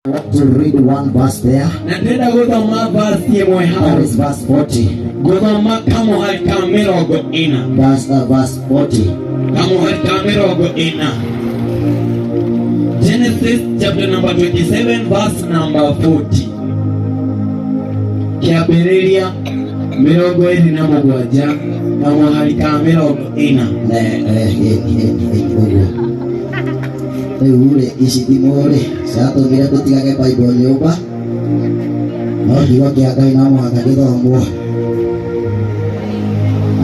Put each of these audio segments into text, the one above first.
want to read one verse there. That is verse 40. That's verse 40. Genesis chapter number 27 verse number 40. Kiabereria mirongo iri na mugwanja na muharika mirongo ina. Ule isitimore sato mira tutigage Bible nyumba no digo que acá ina mwaka githomwo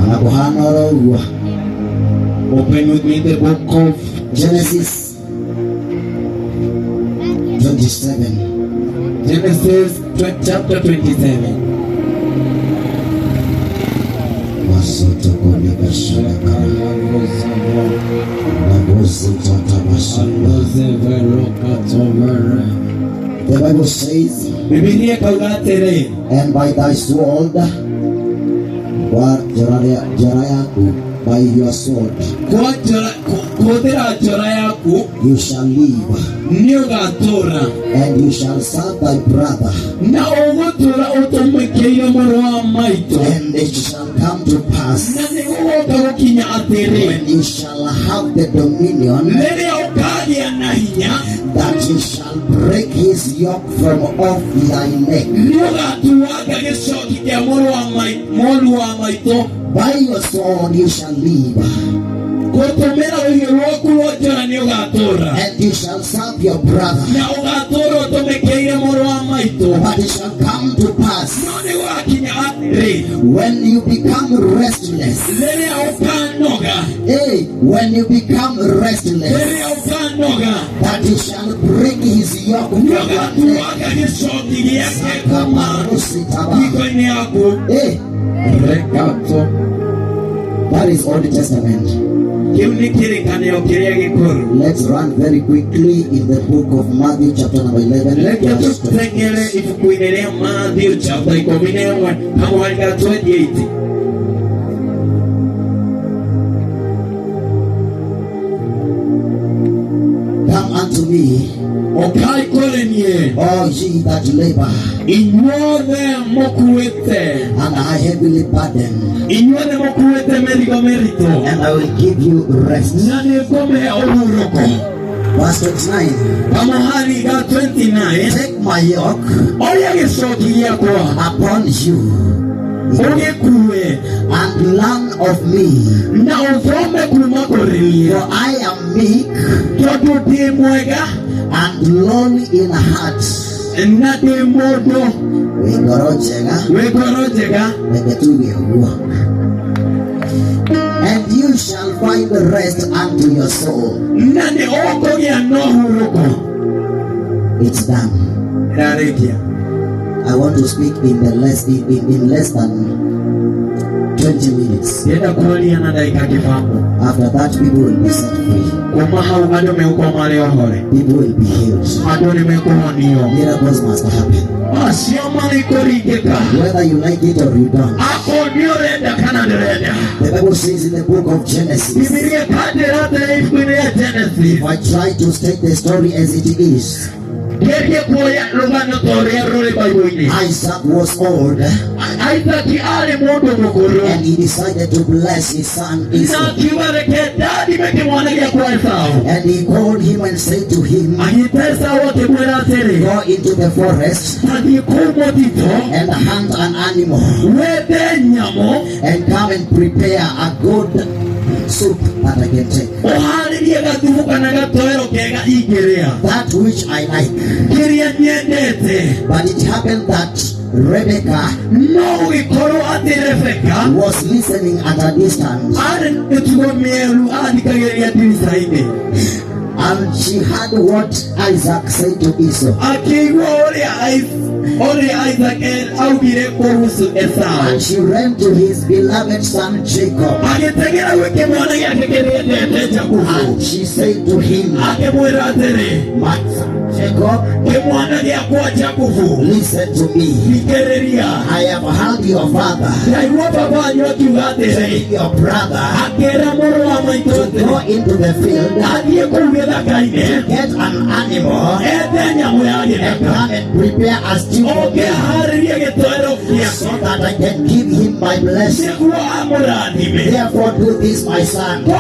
ana kuhanoro uwa. Open with me the book of Genesis 27. Genesis chapter 27. Wasoto kone bashara kama the Bible says, and by thy sword, by your sword, you shall live, and you shall serve thy brother, and it shall come to pass when you shall have the dominion that you shall break his yoke from off thy neck. By your sword you shall live, and you shall serve your brother. But it shall come to pass when you become restless. When you become restless, that you shall break his yoke from your neck. That is Old Testament. Let's run very quickly in the book of Matthew chapter number 11. Matthew chapter 28. Come unto me, all ye that labor and are heavily burdened, and I will give you rest. Verse 29. Take my yoke upon you and learn of me, for I am meek and lowly in heart, and you shall find rest unto your soul. It's done. I want to speak in less than 20 minutes. After that, people will be set free. People will be healed. Miracles must happen. Whether you like it or you don't. The Bible says in the book of Genesis, if I try to state the story as it is, Isaac was old, and he decided to bless his son Esau. And he called him and said to him, go into the forest and hunt an animal and come and prepare a good soup that I can take. That which I like. But it happened that Rebecca was listening at a distance, and she heard what Isaac said to Esau. And she ran to his beloved son Jacob, and she said to him, Jacob, listen to me. I have heard your father telling your brother to go into the field, get an animal, and come and prepare a stew for me, so that I can give him my blessing. Therefore do this, my son. Go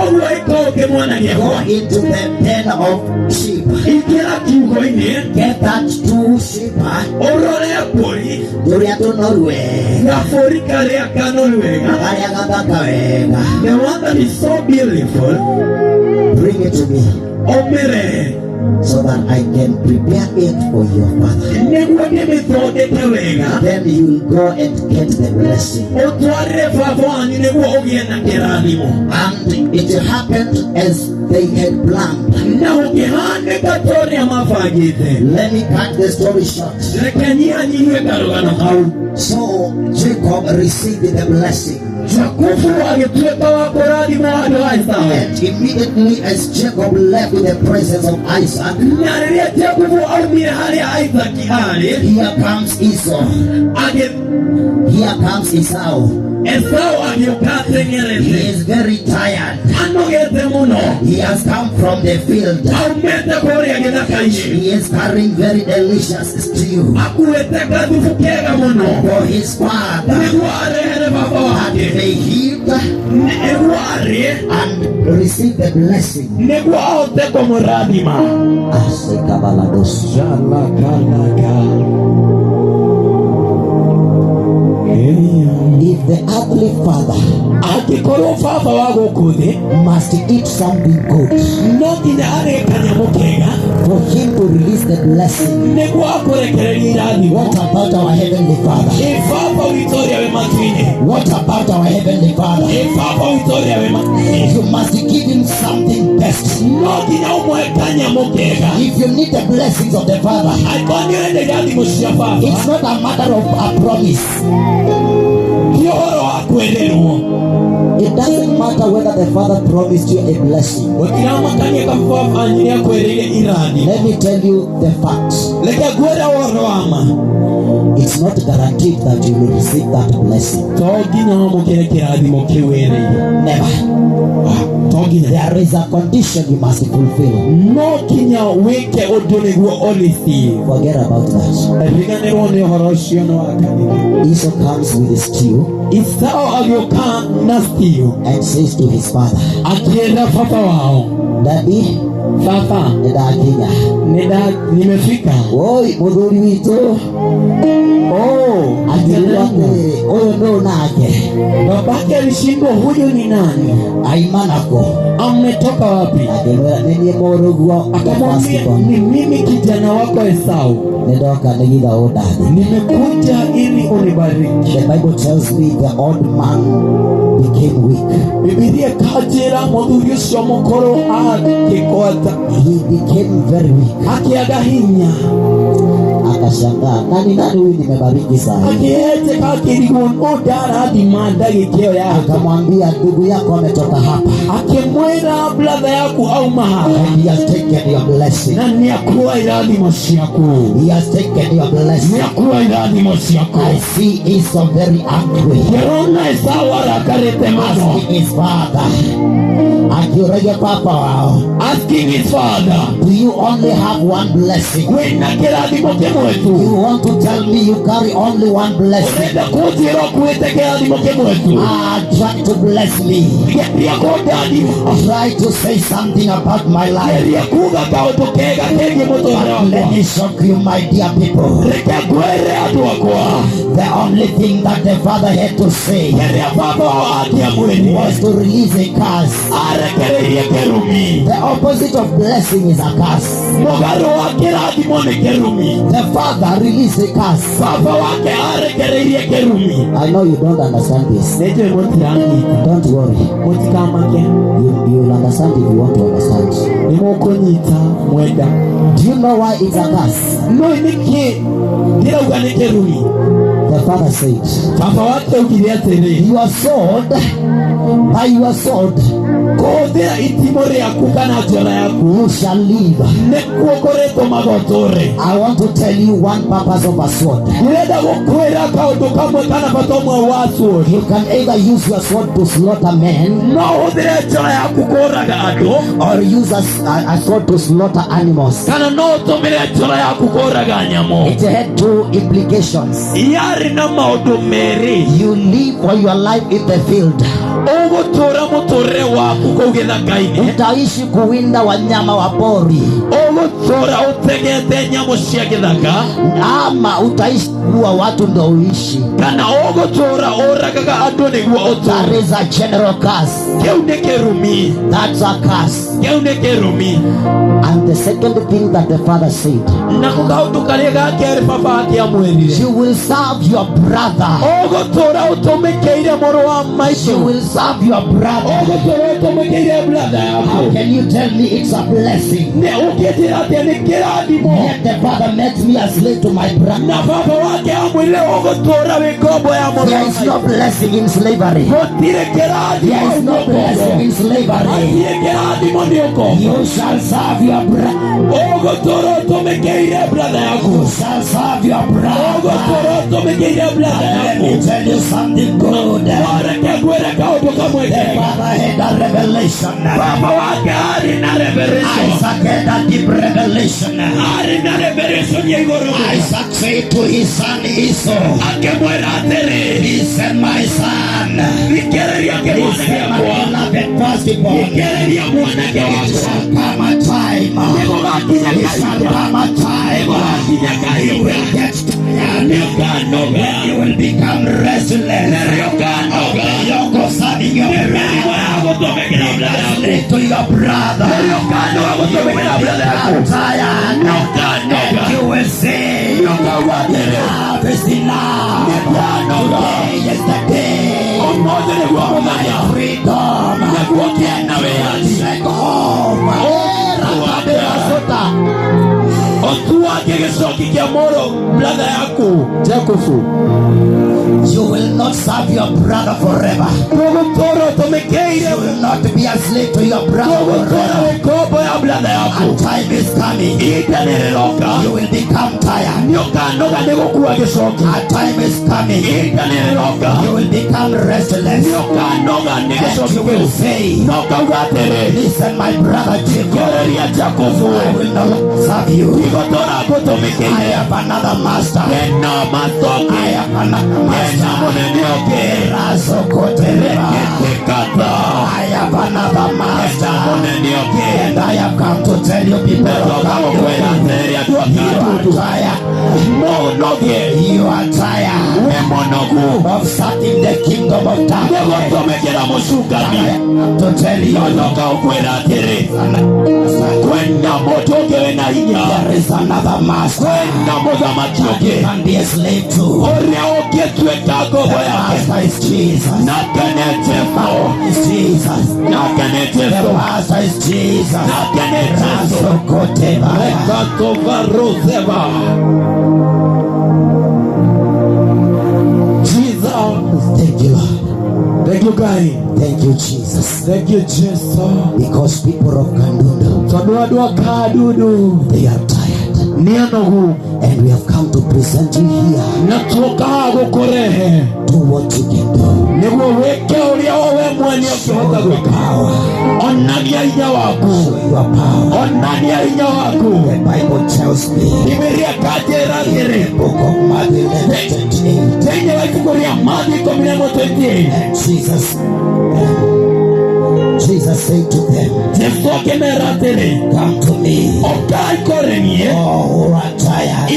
into the pen of sheep. Get that 2 sheep. The one that is so beautiful, bring it to me, so that I can prepare it for your father. Then you will go and get the blessing. And it happened as they had planned. Let me cut the story short. So Jacob received the blessing. And immediately as Jacob left the presence of Isaac, here comes Esau. Here comes Esau. He is very tired. He has come from the field. He is carrying very delicious stew for his father. And they healed and receive the blessing. If the earthly father must eat something good for him to release the blessing, what about our heavenly Father? What about our heavenly Father? You must give him something best. If you need the blessings of the Father, it's not a matter of a promise. It doesn't matter whether the Father promised you a blessing. Let me tell you the facts. It's not guaranteed that you will receive that blessing. Never. There is a condition you must fulfill. Forget about that. Esau comes with his stew and says to his father, Daddy, Papa, nimefika. Oi, mudhuri wito. Ndo nake. Babake alishindwa, huyu ni nani? Aimanako. Ametoka wapi? Akamwambia, ni mimi kijana wako Esau. Nimekuja ili unibariki. The Bible tells me the old man became weak. He became very weak. Akashangaa, nani huyu nimebariki sana? Akamwambia, ndugu yako ametoka hapa. And he has taken your blessing. He has taken your blessing. I see Esau very angry. Asking his father. Asking his father, do you only have one blessing? You want to tell me you carry only one blessing? Try to bless me. Try to say something about my life. But let me shock you, my dear people. The only thing that the father had to say was to release a curse. The opposite of blessing is a curse. The father released a curse. I know you don't understand this. Don't worry. You'll understand if you want to understand. Do you know why it's a curse? The father said, your sword, by your sword, You shall live. I want to tell you one purpose of a sword. You can either use your sword to slaughter men, or use a sword to slaughter animals. It had two implications. You live all your life in the field. Utaishi kuwinda wanyama wa pori, ama utaishi kuwa watu ndo uishi. That is a general curse. That's a curse. And the second thing that the father said, you will serve your brother. You will serve your brother. How can you tell me it's a blessing? Yet the father makes me a slave to my brother. There is no blessing in slavery. There is no blessing in slavery. You shall serve your brother. You shall serve your brother. Let me tell you something good. The father had a revelation. Isaac had a deep revelation. Isaac said to his son Esau, he said, my son, he said, my beloved firstborn, it shall come a time, it shall come a time, you will get tired, you will become restless, your concerning your slave to your brother, you will become tired, and you will say, enough is enough. Today is the day of my freedom. Take home. You will not serve your brother forever. You will not be a slave to your brother forever. And time is coming. You will become tired. And time is coming. You will become restless. And you will say, listen, my brother Jacob, I will not serve you. I have another master. I have another master. I have another master. And I have come to tell you people, you are tired of starting the kingdom of darkness. I have to tell you, there is another master you can be a slave to. The master is Jesus. The master is Jesus. Thank you, Lord. Thank you, God. Thank you, Jesus. Thank you, Jesus. Because people of Kandundo, they are tired. And we have come to present you here. Do what you can do. Show your power. Show your power. The Bible tells me in the book of Matthew 11:28, and Jesus said to them, come to me, all who are tired,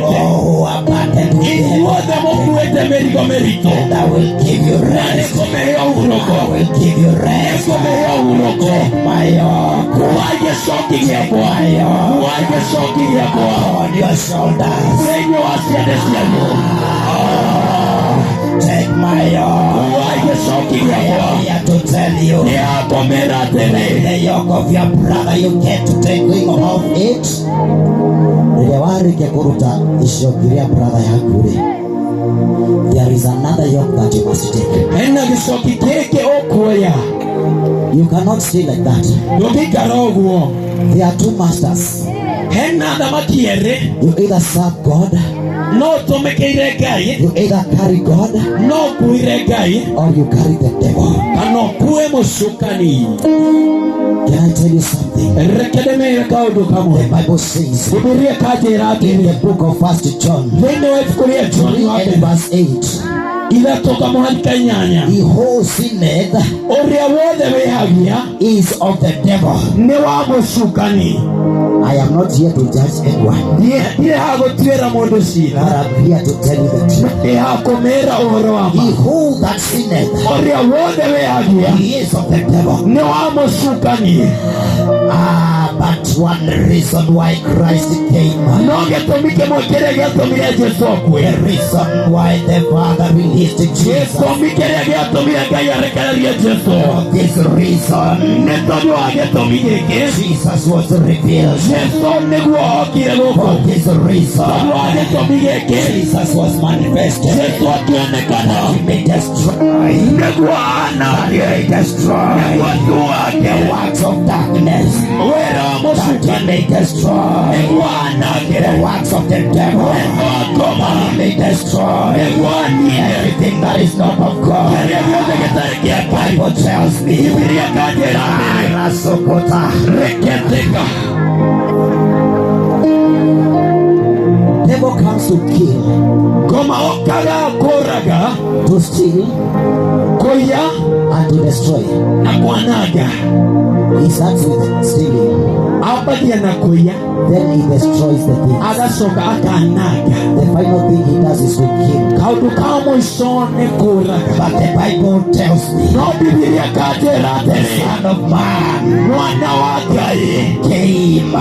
all who are burdened with heavy, and I will give you rest. I will give you rest. Take my yoke. Take my yoke on your shoulders. Take my yoke. I am here to tell you, the yoke of your brother, you get to take ring off it. There is another yoke that you must take. You cannot stay like that. There are two masters. You either serve God, you either carry God, or you carry the devil. Can I tell you something? The Bible says in the book of 1 John 3 and verse 8, he who sinneth is of the devil. I am not here to judge anyone, but I'm here to tell you the truth. He who that sinneth, he is of the devil. But one reason why Christ came, the reason why the Father released Jesus, for this reason Jesus was revealed. For this reason Jesus was manifested, that he may destroy the works of darkness, that he may destroy the works of the devil, that he may destroy everything that is not of God. The Bible tells me devil comes to kill, to steal, and to destroy. He starts with stealing, then he destroys the thing. The final thing he does is to kill. But the Bible tells me the Son of Man came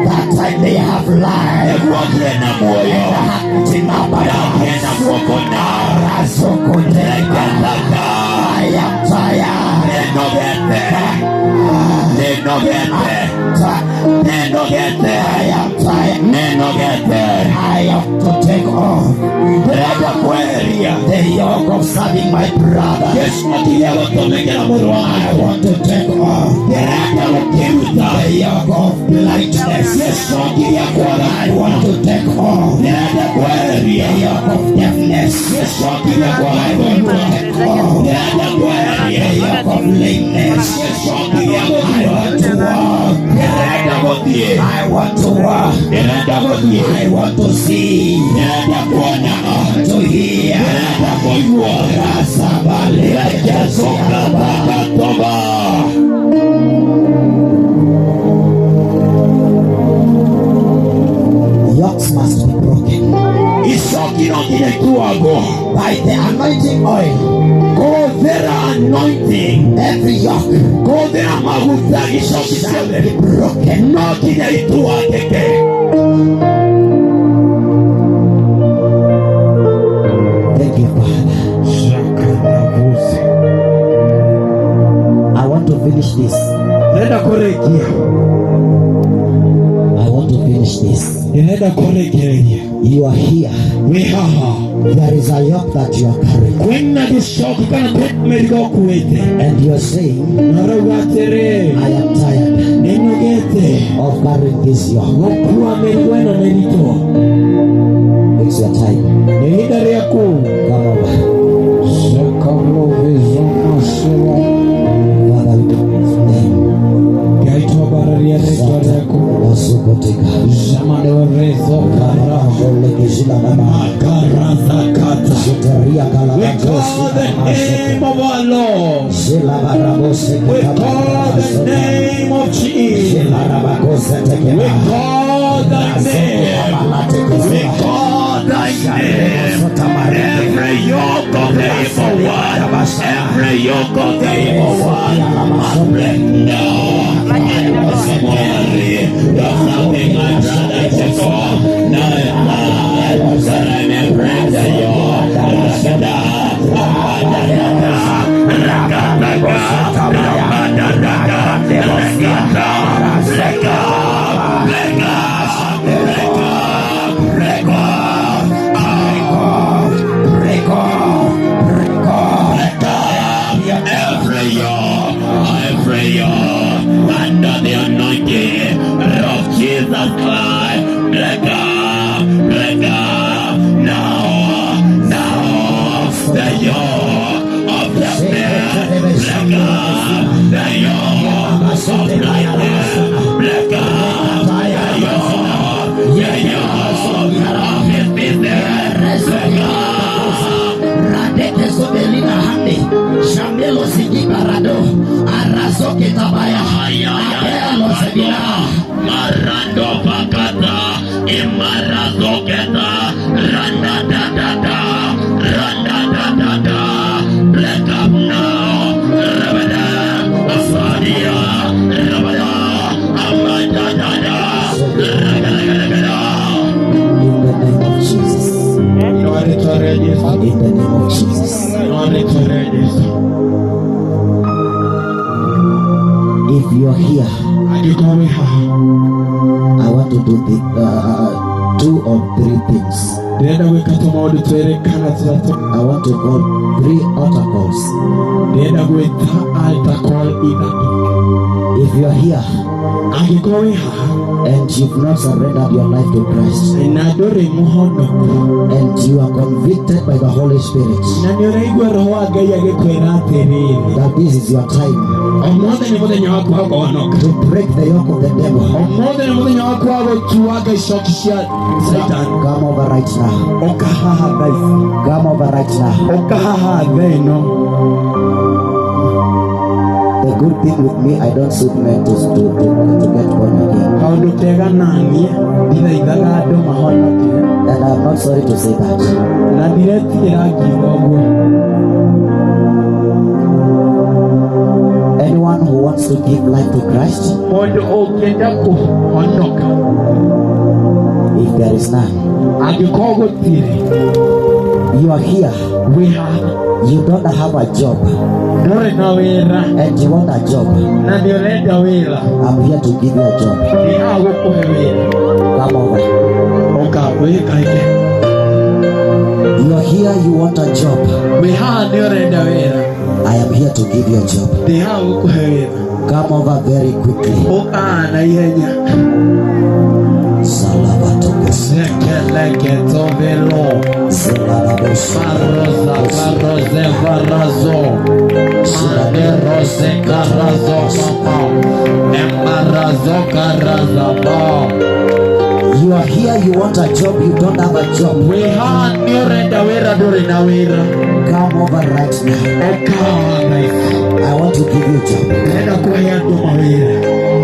that I may have life and have it in abundance. I am tired. I have to take off the yoke of serving my brother. I want to take off the yoke of blindness. I want to take off the yoke of deafness. I want to take off the yoke of lameness. I want to walk. I want to walk. I want to see. I want to hear. Yokes must be broken by the anointing oil. Every yoke shall be broken. Thank you, Father. I want to finish this. You are here. There is a yoke that you are carrying, and you are saying, I am tired of carrying this yoke. It's your time. Come over. Father, we praise your name. We call the name of our Lord. We call the name of Jesus. We call thy name. We call thy name. Every yoke of the evil one, every yoke of the evil one, must break down. There's nothing my brother to go. Now that I may break the yoke. Every yoke. Imarazoketa, randa da da da, randa da da da. Black up now, Rabada, Afadia, Rabada, Amanda da da, Rabada. In the name of Jesus. In the name of Jesus. If you are here, I want to do the 2 or 3 things. I want to call 3 altar calls. If you are here and you've not surrendered your life to Christ, and you are convicted by the Holy Spirit that this is your time to break the yoke of the devil, come over right now. Come over right now. The good thing with me, I don't suit men to get born again. And I'm not sorry to say that. Anyone who wants to give life to Christ, if there is none, you are here. You don't have a job and you want a job. I'm here to give you a job. Come over. You are here, you want a job. I am here to give you a job. Come over very quickly. You are here, you want a job, you don't have a job. Come over right now. I want to give you a job.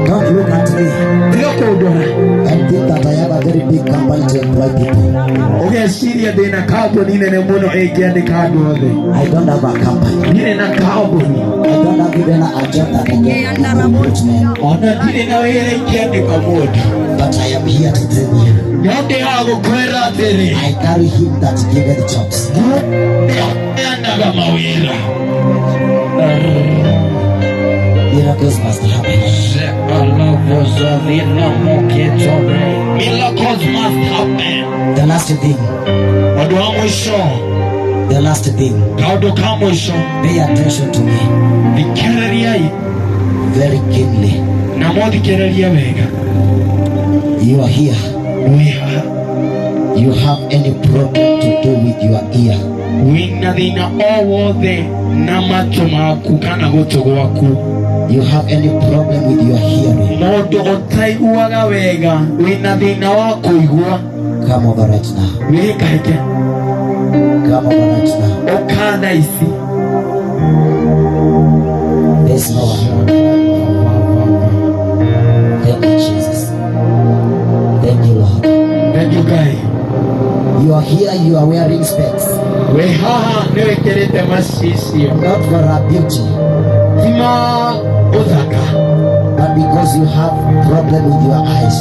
Don't look at me and think that I have a very big company to employ people. I don't have a company. I don't have even a job that I can promote. But I am here to tell you, I carry him that giveth jobs. Miracles must happen. Miracles must happen. The last thing. The last thing. Pay attention to me very keenly. You are here. You have any problem to do with your ear? You have any problem with your hearing? Come over right now. Come over right now. There's no one. Thank you, Jesus. Thank you, Lord. Thank you, guys. You are here, you are wearing specs. Not for our beauty, but because you have problem with your eyes.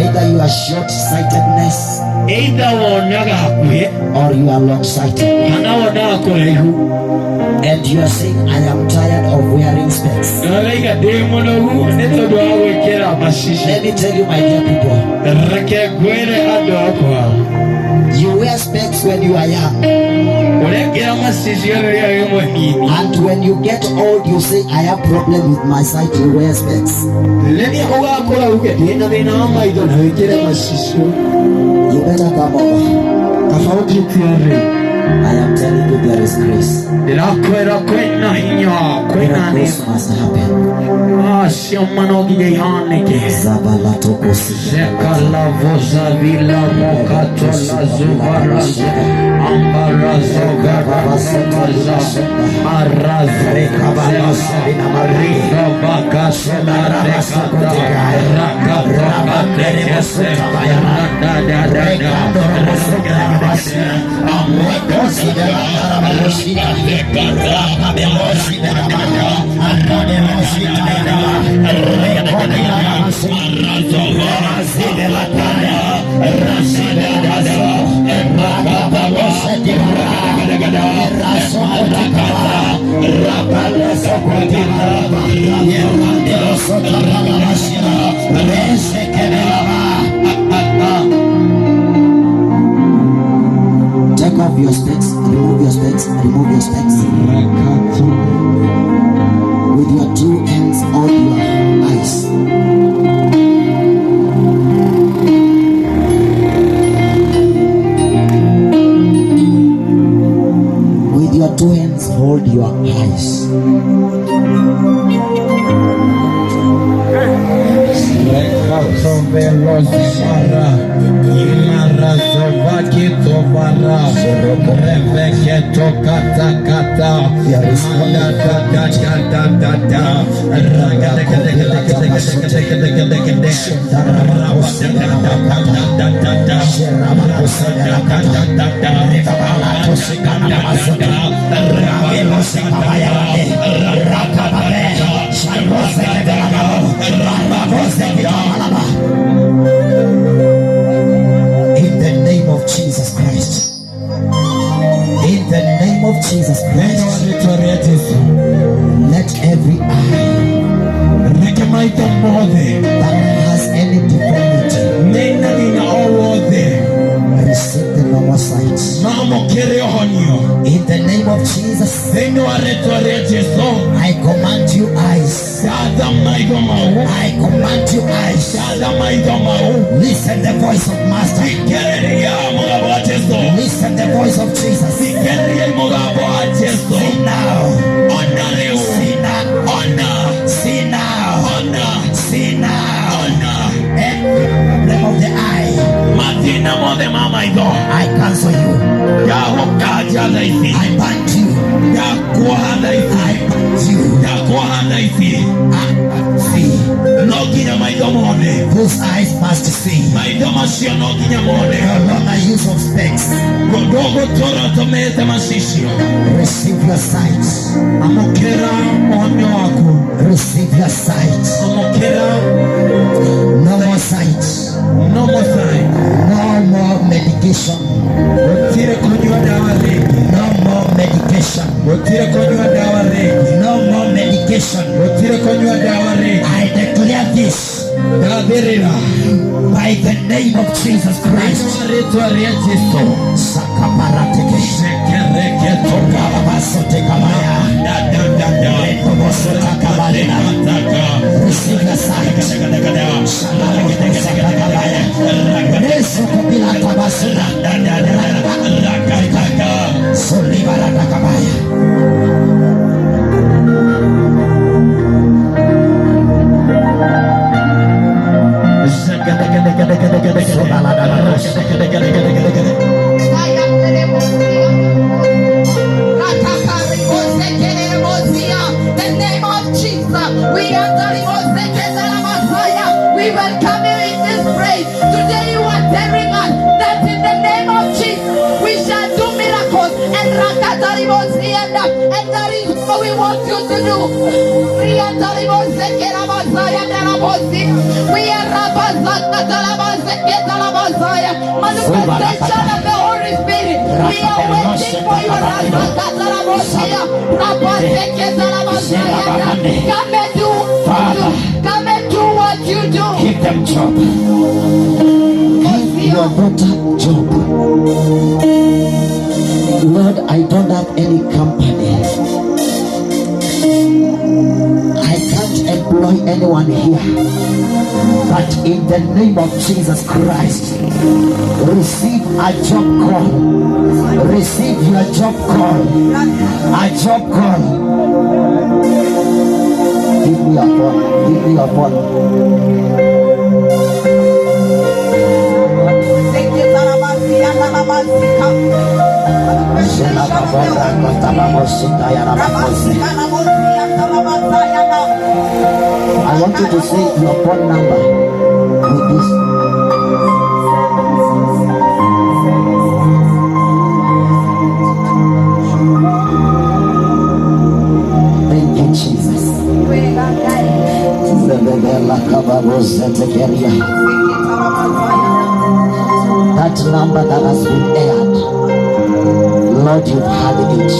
Either you are short-sightedness or you are long-sighted. And you are saying, I am tired of wearing specs. Let me tell you, my dear people, you wear specs when you are young, and when you get old, you say, I have problem with my sight. You wear specs. You better come over. I am telling you, there is grace. Miracles must happen. Take off your specs, remove your specs, remove your specs. With your two hands on your eyes. With your two hands, hold your eyes. In the name of Jesus Christ. In the name of Jesus Christ. Let every eye that has any deformity receive the normal sight. In the name of Jesus, I command you eyes. I command you eyes. Listen the voice of Master. Listen the voice of Jesus. See now. See now. See now. Every problem of the eye, I cancel you. I bind you. I bind you. See. Those eyes must see. No longer use of specs. Receive your sight. Receive your sight. No more sight. No more medication. No more medication. No more medication. I declare this by the name of Jesus Christ. Receive your sight. Manifestation of the Holy Spirit. We are waiting for you. Come and do what you do. Give them job. Give your daughter job. Lord, I don't have any company. I can't employ anyone here. But in the name of Jesus Christ, receive a job call. Receive your job call. A job call. Give me your phone. Give me your phone. I want you to say your phone number with this. That number that has been aired, Lord, you've had it.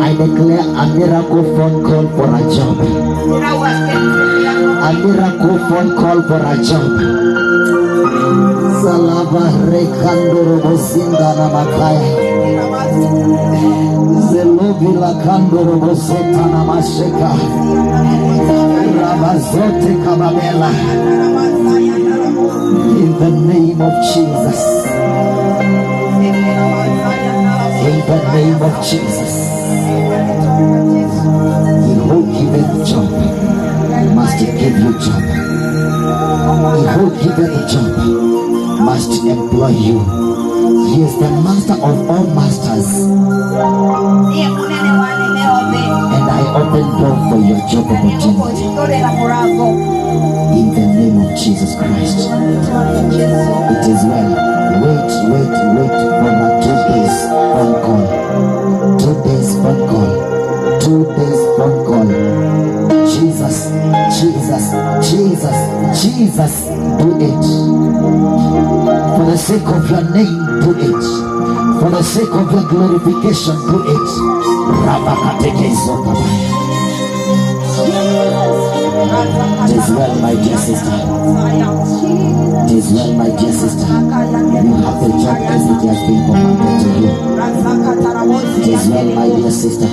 I declare a miracle phone call for a job. A miracle phone call for a job. Salava rekandoro bosinga na makaya. Zelobi la kandoro boseta na masheka. Rabazote kababela. In the name of Jesus. In the name of Jesus. He who giveth job must give you job. He who giveth job must employ you. He is the master of all masters. And I open door for your job opportunity. In the name of Jesus Christ. It is well. Wait for a 2 days phone call. 2 days phone call. 2 days phone call. Jesus, do it. For the sake of your name, do it. For the sake of your glorification, do it. It is well, my dear sister. It is well, my dear sister. You have the job as it has been commanded to you. It is well, my dear sister.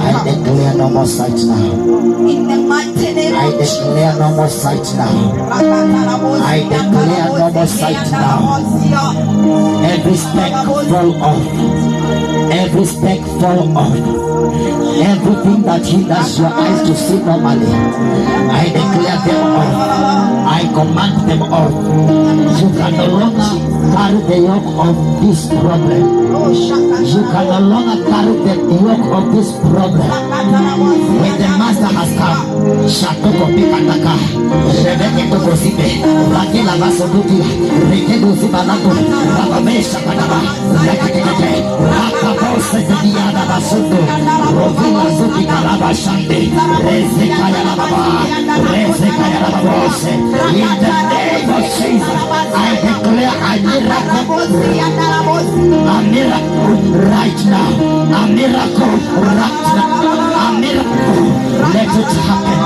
I declare no more sight now. I declare no more sight now. I declare no more sight now. Every speck fall off. Every speck fall off. Everything that hinders your eyes to see normally, I declare them off. I command them off. You can no longer carry the yoke of this problem. You can no longer carry the yoke of this problem. When the master has come, Shatoko Pikataka, Rebeke Tokosipe, Rakila Vasoduti, Rekedu Zibanato, Rabamesha Kadaba, Rakate, Rakabos, Diana Basuto, Rovila Zuti Kalaba Shante, Rezekaya Baba, Rezekaya Babose. In the name of Jesus, I declare a miracle right now, a miracle right now, a miracle. Let it happen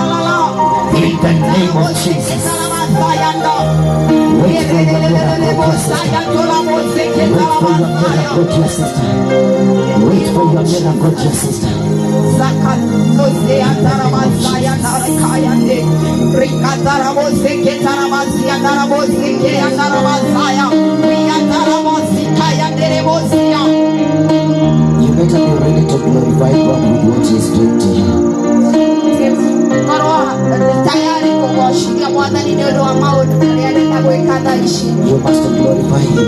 in the name of Jesus. Wait for your miracle, sister. Wait for your miracle, sister. You better be ready to glorify God with what He is doing to you. You must glorify Him.